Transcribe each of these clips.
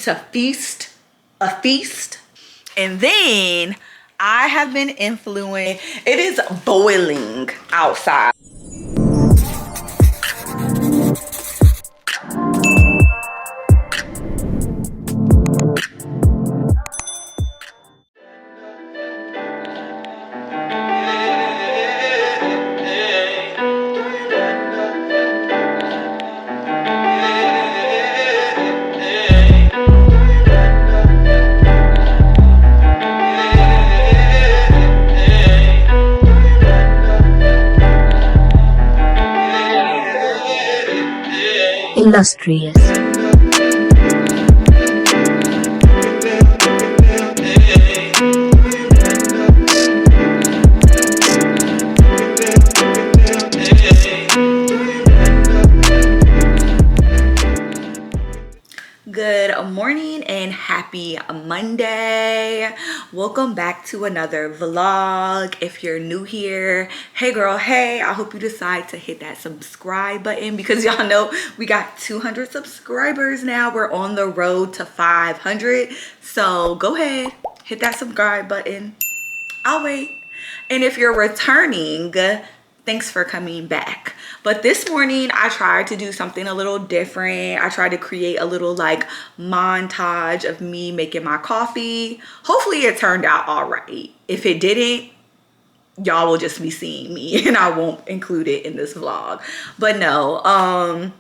It's a feast. And then I have been influenced. It is boiling outside. Illustrious. Good morning and happy Monday. Welcome back to another vlog. If you're new here, hey girl, hey, I hope you decide to hit that subscribe button because y'all know we got 200 subscribers now. We're on the road to 500. So go ahead, hit that subscribe button. I'll wait. And if you're returning, thanks for coming back. But this morning I tried to do something a little different. I tried to create a little like montage of me making my coffee. Hopefully it turned out all right. If it didn't, y'all will just be seeing me and I won't include it in this vlog. But no,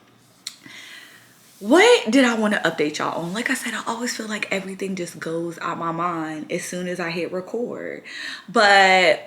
what did I want to update y'all on? Like I said, I always feel like everything just goes out my mind as soon as I hit record. But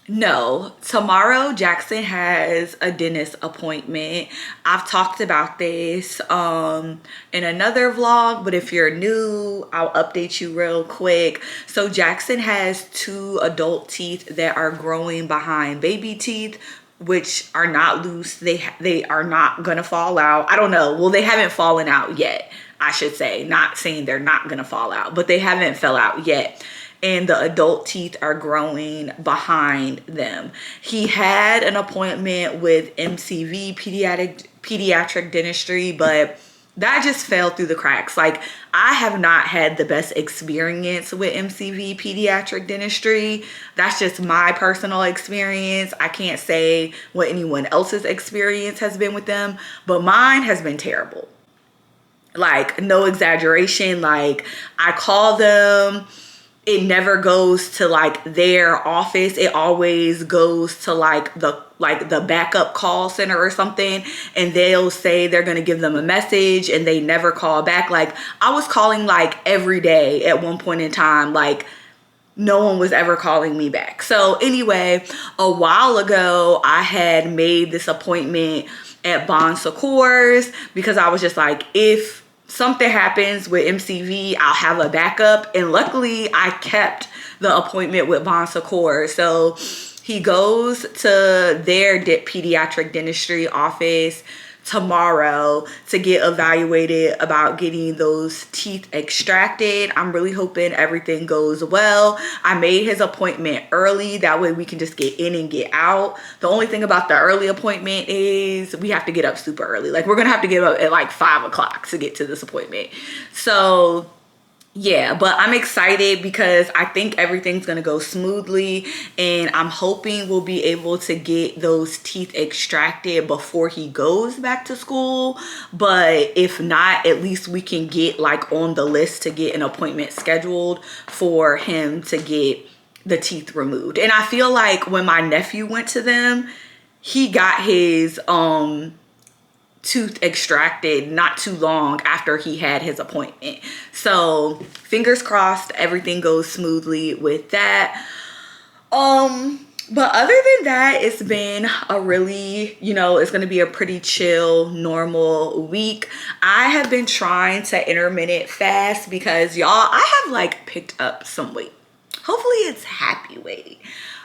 no, tomorrow Jackson has a dentist appointment. I've talked about this in another vlog, but if you're new, I'll update you real quick. So Jackson has 2 adult teeth that are growing behind baby teeth, which are not loose. They are not gonna fall out. I don't know. Well, they haven't fallen out yet, I should say. Not saying they're not gonna fall out, but they haven't fell out yet. And the adult teeth are growing behind them. He had an appointment with MCV, pediatric dentistry, but that just fell through the cracks. Like, I have not had the best experience with MCV pediatric dentistry. That's just my personal experience. I can't say what anyone else's experience has been with them, but mine has been terrible. Like, no exaggeration. Like, I call them, it never goes to like their office. It always goes to like the backup call center or something, and they'll say they're gonna give them a message and they never call back. Like, I was calling like every day at one point in time. Like, no one was ever calling me back. So anyway, a while ago I had made this appointment at Bon Secours because I was just like, if something happens with MCV, I'll have a backup. And luckily I kept the appointment with Bon Secours. So he goes to their pediatric dentistry office tomorrow to get evaluated about getting those teeth extracted. I'm really hoping everything goes well. I made his appointment early. That way we can just get in and get out. The only thing about the early appointment is we have to get up super early. Like, we're gonna have to get up at like 5 o'clock to get to this appointment. So yeah, but I'm excited because I think everything's gonna go smoothly, and I'm hoping we'll be able to get those teeth extracted before he goes back to school. But if not, at least we can get like on the list to get an appointment scheduled for him to get the teeth removed. And I feel like when my nephew went to them, he got his tooth extracted not too long after he had his appointment. So fingers crossed everything goes smoothly with that. But other than that, it's been a really, it's going to be a pretty chill, normal week. I have been trying to intermittent fast because y'all, I have like picked up some weight. Hopefully it's happy weight.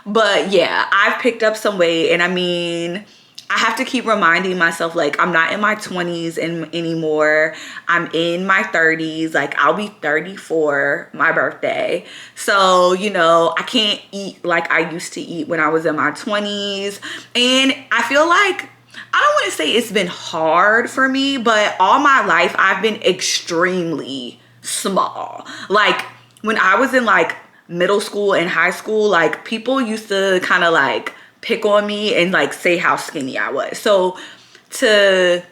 But yeah, I've picked up some weight, and I mean, I have to keep reminding myself, like, I'm not in my 20s anymore. I'm in my 30s. Like, I'll be 34 my birthday. So, I can't eat like I used to eat when I was in my 20s. And I feel like I don't want to say it's been hard for me, but all my life I've been extremely small. Like when I was in like middle school and high school, like people used to kind of like pick on me and like say how skinny I was. So to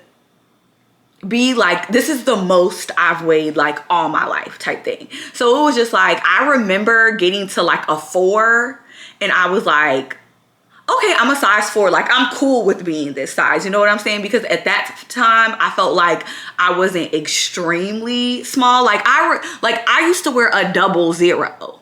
be like, this is the most I've weighed like all my life type thing. So it was just like, I remember getting to like a 4 and I was like, okay, I'm a size 4. Like, I'm cool with being this size. You know what I'm saying? Because at that time, I felt like I wasn't extremely small. Like, I used to wear a 00.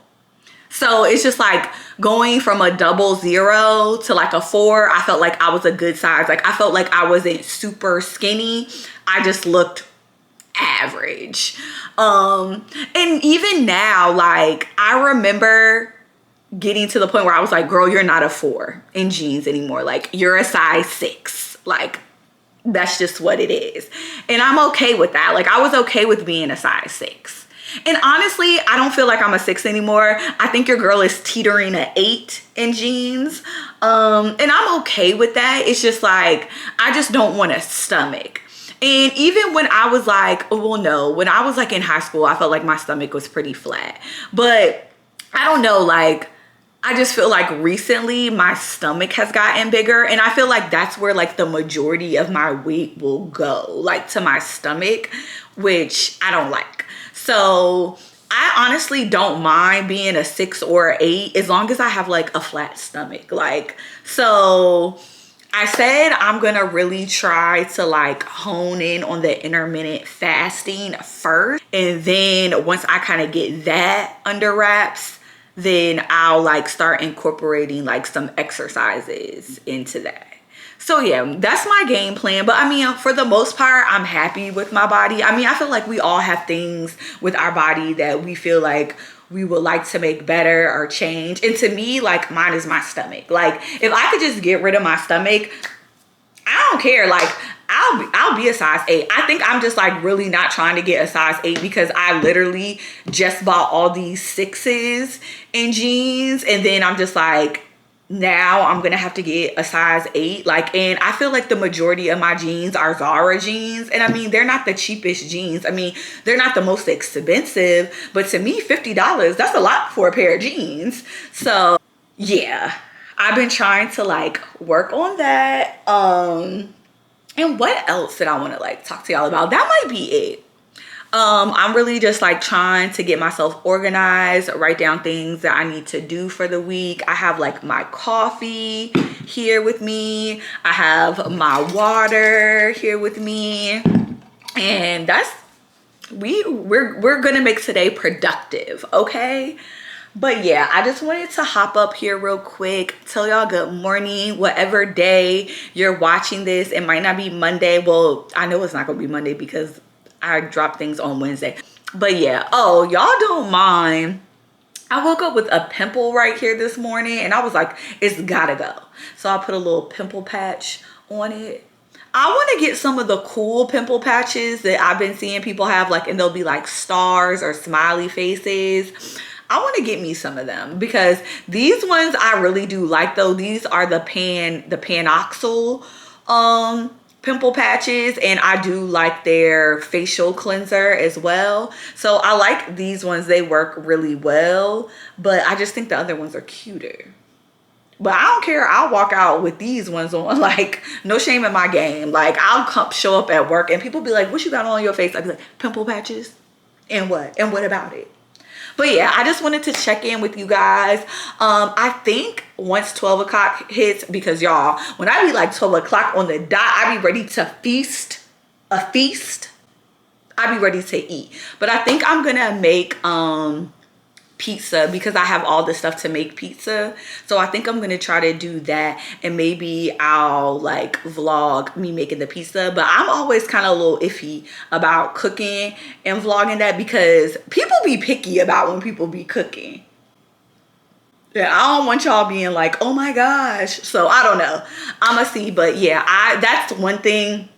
So it's just like going from a 00 to like a 4. I felt like I was a good size. Like, I felt like I wasn't super skinny. I just looked average. And even now, like, I remember getting to the point where I was like, girl, you're not a 4 in jeans anymore. Like, you're a size 6. Like, that's just what it is. And I'm okay with that. Like, I was okay with being a size 6. And honestly, I don't feel like I'm a 6 anymore. I think your girl is teetering at 8 in jeans. And I'm okay with that. It's just like, I just don't want a stomach. And even when I was like, well, no, when I was like in high school, I felt like my stomach was pretty flat. But I don't know, like, I just feel like recently my stomach has gotten bigger, and I feel like that's where like the majority of my weight will go, like to my stomach, which I don't like. So I honestly don't mind being a 6 or an 8 as long as I have like a flat stomach. Like, so I said I'm gonna really try to like hone in on the intermittent fasting first, and then once I kind of get that under wraps, then I'll like start incorporating like some exercises into that. So yeah, that's my game plan. But I mean, for the most part, I'm happy with my body. I mean, I feel like we all have things with our body that we feel like we would like to make better or change. And to me, like, mine is my stomach. Like, if I could just get rid of my stomach, I don't care. Like, I'll be a size 8. I think I'm just like really not trying to get a size 8 because I literally just bought all these 6s in jeans, and then I'm just like, now I'm gonna have to get a size 8. Like, and I feel like the majority of my jeans are Zara jeans, and I mean, they're not the cheapest jeans. I mean, they're not the most expensive, but to me, $50, that's a lot for a pair of jeans. So yeah, I've been trying to like work on that. And what else did I want to like talk to y'all about? That might be it. I'm really just like trying to get myself organized, write down things that I need to do for the week. I have like my coffee here with me. I have my water here with me. And that's, we're gonna make today productive, okay? But yeah, I just wanted to hop up here real quick, tell y'all good morning, whatever day you're watching this. It might not be Monday. Well, I know it's not gonna be Monday because I drop things on Wednesday. But yeah, oh, y'all don't mind. I woke up with a pimple right here this morning and I was like, it's gotta go. So I put a little pimple patch on it. I want to get some of the cool pimple patches that I've been seeing people have, like, and they'll be like stars or smiley faces. I want to get me some of them because these ones I really do like though. These are the Panoxyl pimple patches, and I do like their facial cleanser as well. So I like these ones. They work really well, but I just think the other ones are cuter. But I don't care. I'll walk out with these ones on, like, no shame in my game. Like, I'll come show up at work and people be like, what you got on your face? I'd be like, pimple patches. And what? And what about it? But yeah, I just wanted to check in with you guys. I think once 12 o'clock hits, because y'all, when I be like 12 o'clock on the dot, I be ready to feast. A feast. I be ready to eat. But I think I'm gonna make pizza because I have all the stuff to make pizza. So I think I'm gonna try to do that, and maybe I'll like vlog me making the pizza. But I'm always kind of a little iffy about cooking and vlogging that because people be picky about when people be cooking. Yeah, I don't want y'all being like, oh my gosh. So I don't know, I'ma see. But yeah, that's one thing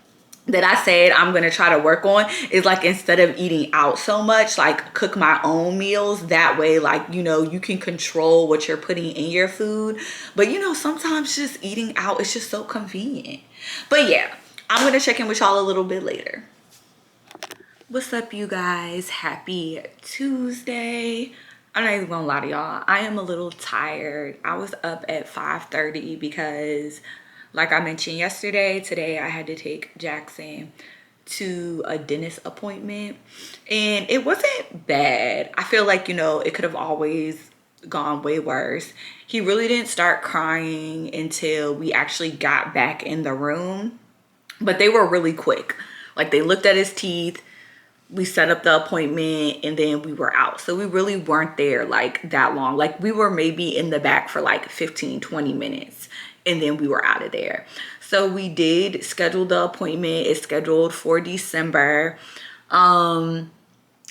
that I said I'm gonna try to work on is like, instead of eating out so much, like cook my own meals. That way, like, you know, you can control what you're putting in your food. But you know, sometimes just eating out is just so convenient. But yeah, I'm gonna check in with y'all a little bit later. What's up, you guys? Happy Tuesday. I'm not even gonna lie to y'all, I am a little tired. I was up at 5:30 because, like I mentioned yesterday, today I had to take Jackson to a dentist appointment, and it wasn't bad. I feel like, you know, it could have always gone way worse. He really didn't start crying until we actually got back in the room, but they were really quick. Like, they looked at his teeth, we set up the appointment, and then we were out. So we really weren't there like that long. Like, we were maybe in the back for like 15-20 minutes, and then we were out of there. So we did schedule the appointment. It's scheduled for December.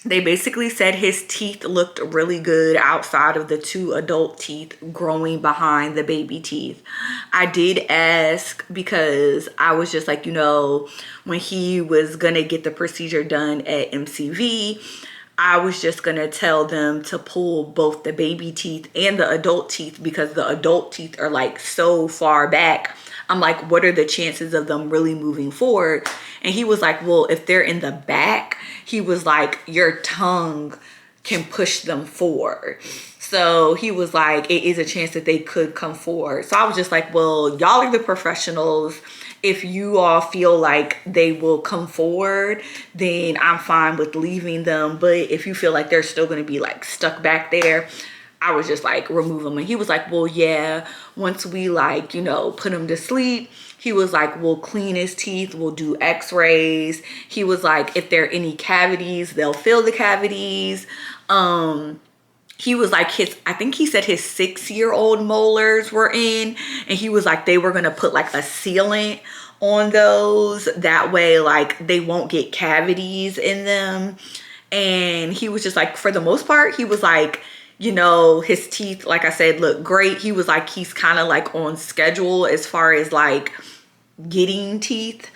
They basically said his teeth looked really good outside of the 2 adult teeth growing behind the baby teeth. I did ask because I was just like, you know, when he was gonna get the procedure done at MCV, I was just gonna tell them to pull both the baby teeth and the adult teeth, because the adult teeth are like so far back. I'm like, what are the chances of them really moving forward? And he was like, well, if they're in the back, he was like, your tongue can push them forward. So he was like, it is a chance that they could come forward. So I was just like, well, y'all are the professionals. If you all feel like they will come forward, then I'm fine with leaving them. But if you feel like they're still going to be like stuck back there, I was just like, remove them. And he was like, well, yeah, once we like, you know, put him to sleep, he was like, we'll clean his teeth, we'll do x-rays. He was like, if there are any cavities, they'll fill the cavities. He was like, I think he said his 6-year-old molars were in, and he was like, they were gonna put like a sealant on those, that way like they won't get cavities in them. And he was just like, for the most part, he was like, you know, his teeth, like I said, look great. He was like, he's kind of like on schedule as far as like getting teeth.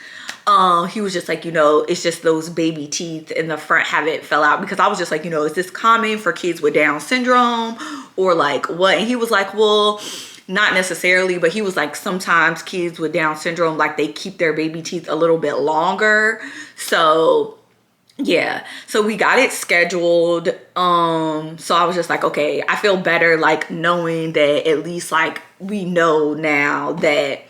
He was just like, you know, it's just those baby teeth in the front haven't fell out. Because I was just like, you know, is this common for kids with Down syndrome or like what? And he was like, well, not necessarily, but he was like, sometimes kids with Down syndrome, like they keep their baby teeth a little bit longer. So yeah, so we got it scheduled. So I was just like, okay, I feel better like knowing that at least like we know now that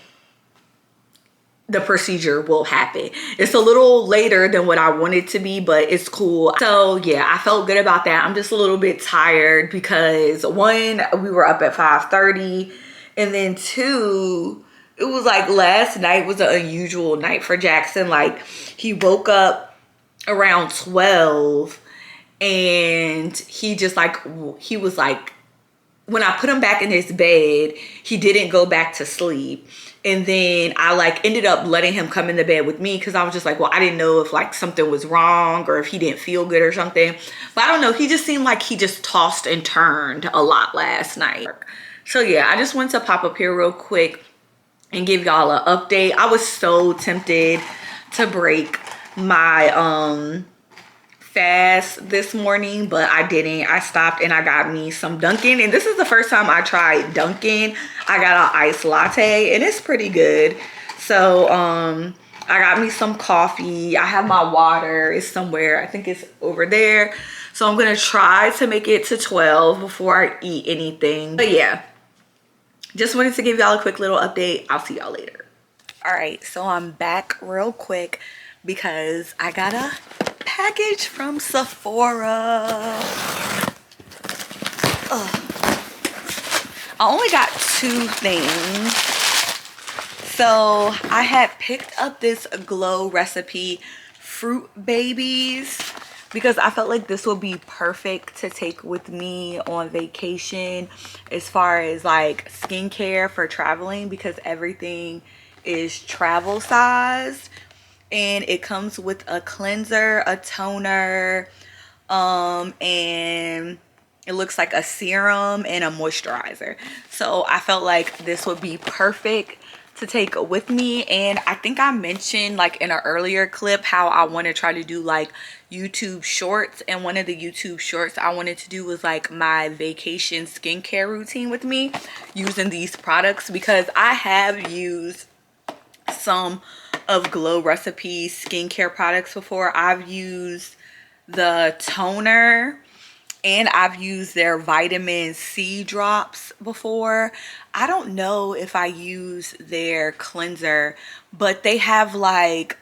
the procedure will happen. It's a little later than what I wanted to be, but it's cool. So yeah, I felt good about that. I'm just a little bit tired because, one, we were up at 5:30, and then two, it was like last night was an unusual night for Jackson. Like, he woke up around 12, and he just like, he was like, when I put him back in his bed, he didn't go back to sleep. And then I like ended up letting him come in the bed with me, because I was just like, well, I didn't know if like something was wrong or if he didn't feel good or something. But I don't know, he just seemed like he just tossed and turned a lot last night. So yeah, I just wanted to pop up here real quick and give y'all an update. I was so tempted to break my fast this morning, but I didn't. I stopped and I got me some Dunkin', and this is the first time I tried Dunkin'. I got an iced latte, and it's pretty good. So I got me some coffee. I have my water. It's somewhere, I think it's over there. So I'm gonna try to make it to 12 before I eat anything. But yeah, just wanted to give y'all a quick little update. I'll see y'all later. All right, so I'm back real quick because I got a package from Sephora. I only got 2 things. So I had picked up this Glow Recipe Fruit Babies because I felt like this would be perfect to take with me on vacation as far as like skincare for traveling, because everything is travel sized. And it comes with a cleanser, a toner, and it looks like a serum and a moisturizer. So I felt like this would be perfect to take with me. And I think I mentioned like in an earlier clip how I want to try to do like YouTube shorts, and one of the YouTube shorts I wanted to do was like my vacation skincare routine with me using these products, because I have used some of Glow Recipes skincare products before. I've used the toner and I've used their vitamin C drops before. I don't know if I use their cleanser, but they have like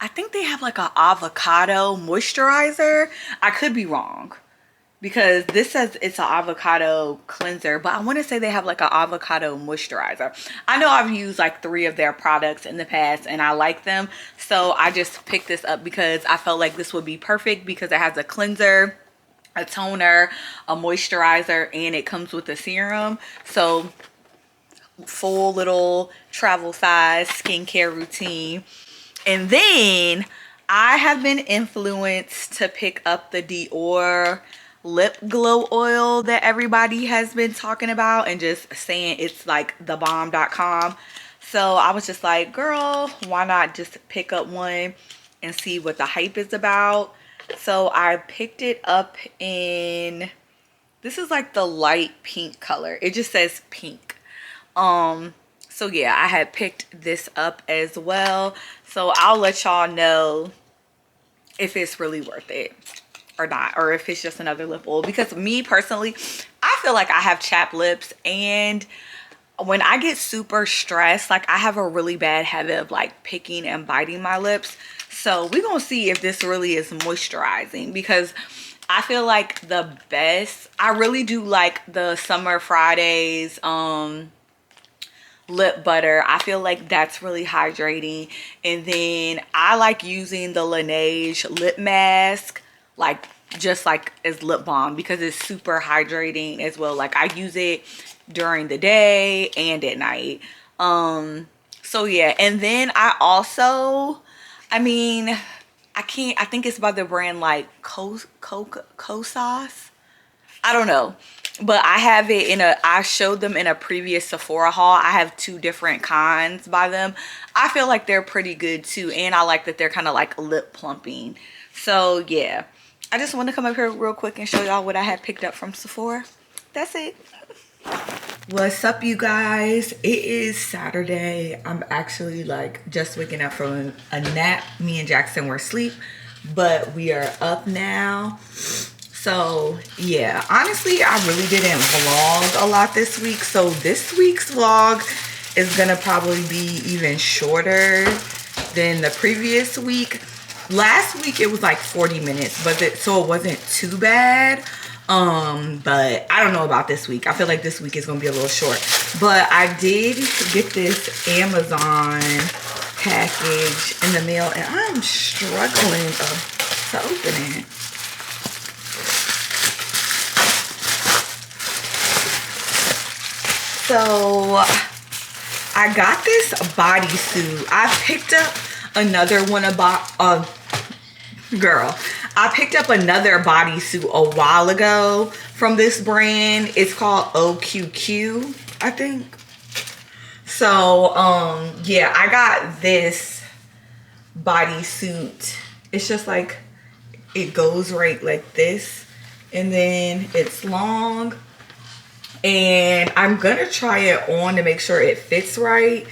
I think they have like an avocado moisturizer. I could be wrong because this says it's an avocado cleanser, but I want to say they have like an avocado moisturizer. I know I've used like 3 of their products in the past and I like them, so I just picked this up because I felt like this would be perfect because it has a cleanser, a toner, a moisturizer, and it comes with a serum. So full little travel size skincare routine. And then I have been influenced to pick up the Dior lip glow oil that everybody has been talking about and just saying it's like thebomb.com. So I was just like, girl, why not just pick up one and see what the hype is about? So I picked it up in, this is like the light pink color. It just says pink. So yeah, I had picked this up as well. So I'll let y'all know if it's really worth it or not, or if it's just another lip oil. Because me personally, I feel like I have chapped lips, and when I get super stressed, like I have a really bad habit of like picking and biting my lips. So we're gonna see if this really is moisturizing, because I feel like the best, I really do like the Summer Fridays lip butter. I feel like that's really hydrating. And then I like using the Laneige lip mask, like just like as lip balm, because it's super hydrating as well. Like I use it during the day and at night. So yeah. And then I also, I mean, I think it's by the brand like Kosas. I don't know. But I have it in I showed them in a previous Sephora haul. I have 2 different kinds by them. I feel like they're pretty good too. And I like that they're kind of like lip plumping. So yeah, I just want to come up here real quick and show y'all what I had picked up from Sephora. That's it. What's up, you guys? It is Saturday. I'm actually like just waking up from a nap. Me and Jackson were asleep, but we are up now. So yeah, honestly, I really didn't vlog a lot this week. So this week's vlog is gonna probably be even shorter than the previous week. Last week it was like 40 minutes, but so it wasn't too bad. But I don't know about this week. I feel like this week is gonna be a little short. But I did get this Amazon package in the mail, and I'm struggling to open it. So I got this bodysuit. I picked up another one I picked up another bodysuit a while ago from this brand. It's called OQQ, I think. So yeah, I got this bodysuit. It's just like, it goes right like this, and then it's long. And I'm gonna try it on to make sure it fits right,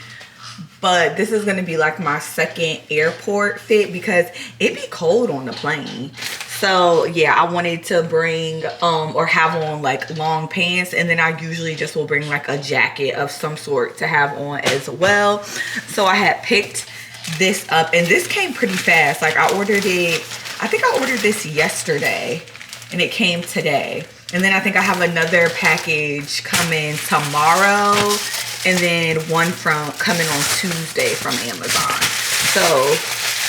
but this is gonna be like my second airport fit because it be cold on the plane. So yeah, I wanted to bring or have on like long pants, and then I usually just will bring like a jacket of some sort to have on as well. So I had picked this up, and this came pretty fast. Like I ordered it, I think I ordered this yesterday and it came today. And then I think I have another package coming tomorrow, and then one coming on Tuesday from Amazon. So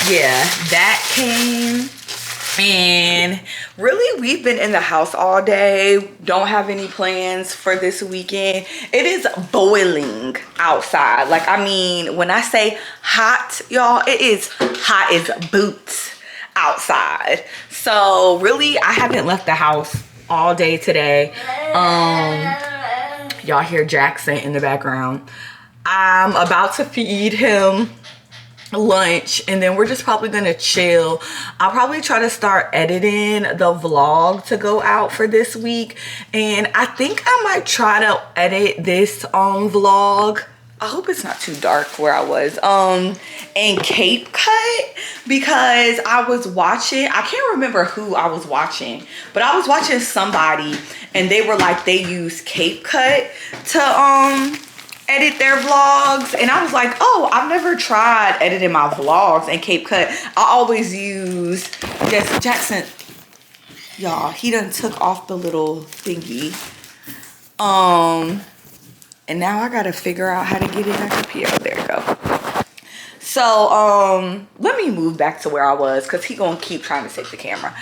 yeah, that came. And really, we've been in the house all day. Don't have any plans for this weekend. It is boiling outside. Like, I mean, when I say hot, y'all, it is hot as boots outside. So really, I haven't left the house all day today. y'all hear Jackson in the background. I'm about to feed him lunch, and then we're just probably gonna chill. I'll probably try to start editing the vlog to go out for this week, and I think I might try to edit this vlog. I hope it's not too dark where I was in Cape Cut, because I was watching, I can't remember who I was watching, but I was watching somebody and they were like, they use Cape Cut to edit their vlogs, and I was like, oh, I've never tried editing my vlogs in Cape Cut. I always use, yes, Jackson, y'all, he done took off the little thingy, and now I gotta figure out how to get it back up here. There we go. So let me move back to where I was, because he gonna keep trying to take the camera.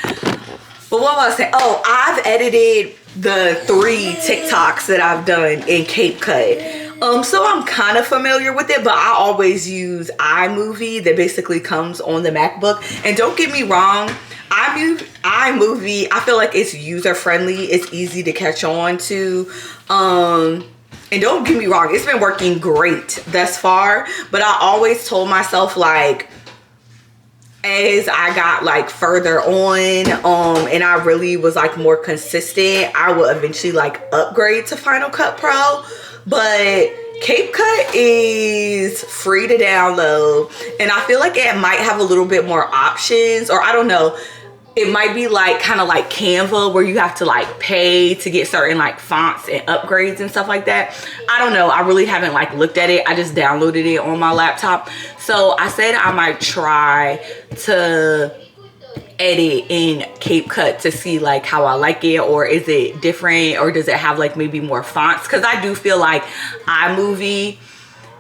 But what was I saying? Oh, I've edited the 3 TikToks that I've done in Cape Cut. So I'm kind of familiar with it, but I always use iMovie that basically comes on the MacBook. And don't get me wrong, iMovie, I feel like it's user friendly. It's easy to catch on to. And don't get me wrong, it's been working great thus far. But I always told myself, like, as I got like further on, and I really was like more consistent, I will eventually like upgrade to Final Cut Pro. But Cape Cut is free to download, and I feel like it might have a little bit more options, or I don't know, it might be like kind of like Canva, where you have to like pay to get certain like fonts and upgrades and stuff like that. I don't know, I really haven't like looked at it. I just downloaded it on my laptop, so I said I might try to edit in Cape Cut to see like how I like it, or is it different, or does it have like maybe more fonts, because I do feel like iMovie,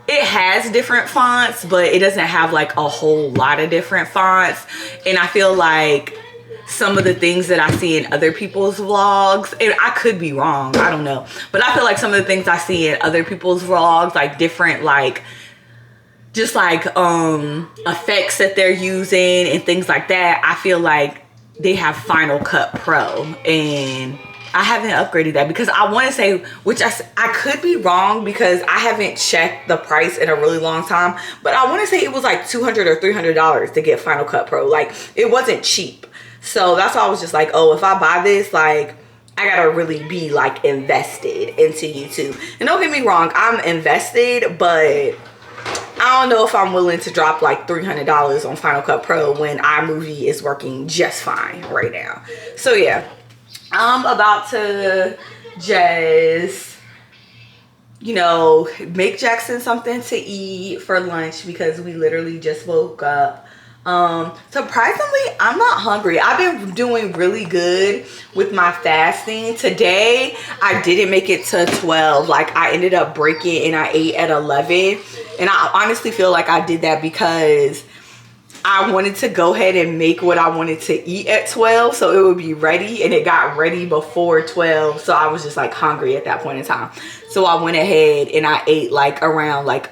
it has different fonts, but it doesn't have like a whole lot of different fonts. And I feel like some of the things that I see in other people's vlogs, and I could be wrong, I don't know, but I feel like some of the things I see in other people's vlogs, like different like just like effects that they're using and things like that, I feel like they have Final Cut Pro, and I haven't upgraded that because I want to say, which I could be wrong because I haven't checked the price in a really long time, but I want to say it was like $200 or $300 to get Final Cut Pro. Like, it wasn't cheap. So that's why I was just like, oh, if I buy this, like, I gotta really be like invested into YouTube. And don't get me wrong, I'm invested, but I don't know if I'm willing to drop like $300 on Final Cut Pro when iMovie is working just fine right now. So yeah, I'm about to just, you know, make Jackson something to eat for lunch because we literally just woke up. Surprisingly, I'm not hungry. I've been doing really good with my fasting. Today, I didn't make it to 12. Like, I ended up breaking and I ate at 11. And I honestly feel like I did that because I wanted to go ahead and make what I wanted to eat at 12 so it would be ready, and it got ready before 12. So I was just like hungry at that point in time. So I went ahead and I ate like around like,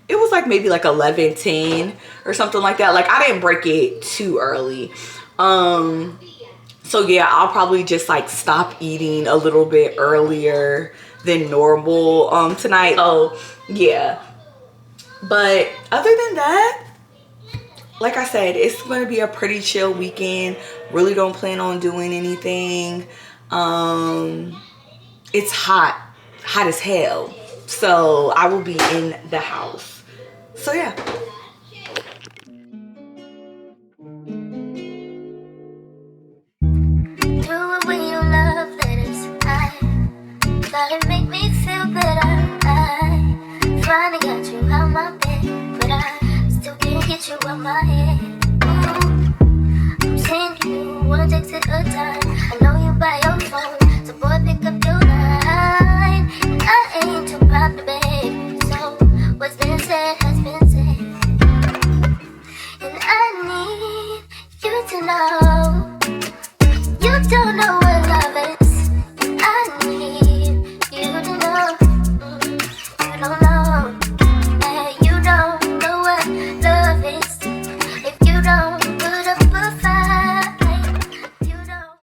it was like maybe like 11:10 or something like that. Like, I didn't break it too early. So yeah, I'll probably just like stop eating a little bit earlier than normal tonight. So yeah, but other than that, like I said, it's going to be a pretty chill weekend. Really don't plan on doing anything. It's hot as hell. So I will be in the house. So yeah. Gotta make me feel better. I finally got you out my bed, but I still can't get you out my head. Ooh, I'm sending you one text at a time.